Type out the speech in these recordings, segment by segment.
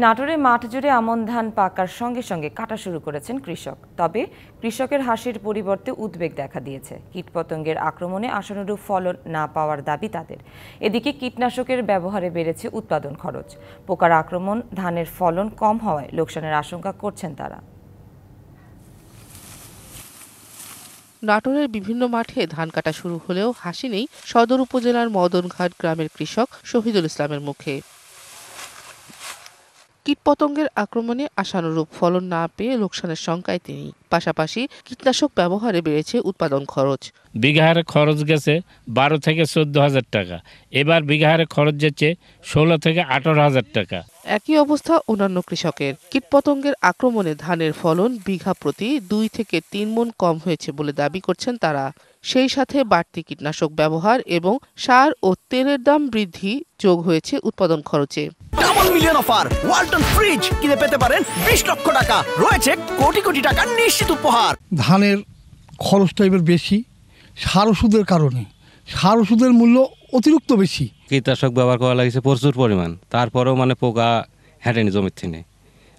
নাটোরে মাঠ জুড়ে আমন ধান পাকার সঙ্গে সঙ্গে কাটা শুরু করেছেন কৃষক। তবে কৃষকের হাসির পরিবর্তে উদ্বেগ দেখা দিয়েছে। কীটপতঙ্গের আক্রমণে আশানুরূপ ফলন না পাওয়ার দাবি তাদের। এদিকে কীটনাশকের ব্যবহারে বেড়েছে উৎপাদন খরচ। পোকার আক্রমণ ধানের ফলন কম হওয়ায় লোকসানের আশঙ্কা করছেন তারা। নাটোরের বিভিন্ন মাঠে ধান কাটা শুরু হলেও হাসি নেই সদর উপজেলার মদনঘাট গ্রামের কৃষক শহীদুল ইসলামের মুখে। কীটপতঙ্গের আক্রমণে আশানুরূপ ফলন না পেয়ে লোকসানের শঙ্কায় তিনি। পাশাপাশি কীটনাশক ব্যবহারে বেড়েছে উৎপাদন খরচ। বিঘা হারে খরচ গেছে 12 থেকে 14,000 টাকা, এবার বিঘা হারে খরচ যাচ্ছে 16 থেকে 18,000 টাকা। একই অবস্থা অন্যান্য কৃষকের। কীটপতঙ্গের আক্রমণে ধানের ফলন বিঘা প্রতি 2 থেকে 3 মণ কম হয়েছে বলে দাবি করছেন তারা। সেই সাথে বাড়তি কীটনাশক ব্যবহার এবং সার ও তেলের দাম বৃদ্ধি যোগ হয়েছে উৎপাদন খরচে। Double million offer Walton fridge কিনে পেতে পারেন 20 লক্ষ টাকা, রয়েছে কোটি কোটি টাকার নিশ্চিত উপহার। ধানের খরচটা এবার বেশি সার ওষুধের কারণে, সার ওষুধের মূল্য অতিরিক্ত বেশি। কীটনাশক ব্যবহার করা লাগছে প্রচুর পরিমাণ, তারপরেও পোকা হেঁটেনি জমির থেকে।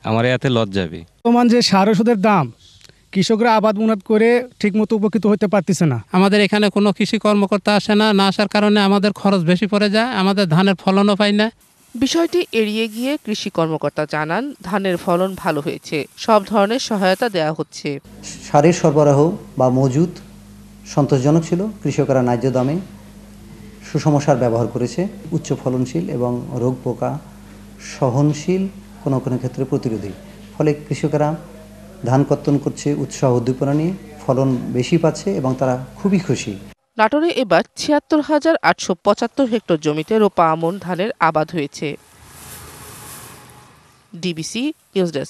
আমার এতে লস যাবে। বর্তমান যে সার ওষুধের দাম, কৃষকরা আবাদ উন্নত করে ঠিকমতো উপকৃত হতে পারতেছে না। আমাদের এখানে কোনো কৃষি কর্মকর্তা আসে না, না আসার কারণে আমাদের খরচ বেশি পড়ে যায়, আমাদের ধানের ফলনও পাই না। বিষয়টি এড়িয়ে গিয়ে কৃষি কর্মকর্তা জানান, ধানের ফলন ভালো হয়েছে, সব ধরনের সহায়তা দেওয়া হচ্ছে। সারের সরবরাহ বা মজুদ সন্তোষজনক ছিল। কৃষকরা ন্যায্য দামে সুষম সার ব্যবহার করেছে। উচ্চ ফলনশীল এবং রোগ পোকা সহনশীল, কোনো কোনো ক্ষেত্রে প্রতিরোধী। ফলে কৃষকেরা ধান কর্তন করছে উৎসাহ উদ্দীপনা নিয়ে, ফলন বেশি পাচ্ছে এবং তারা খুবই খুশি। নাটোরে এবার ৭৬,৮৭৫ হেক্টর জমিতে রোপা আমন ধানের আবাদ হয়েছে। DBC news desk.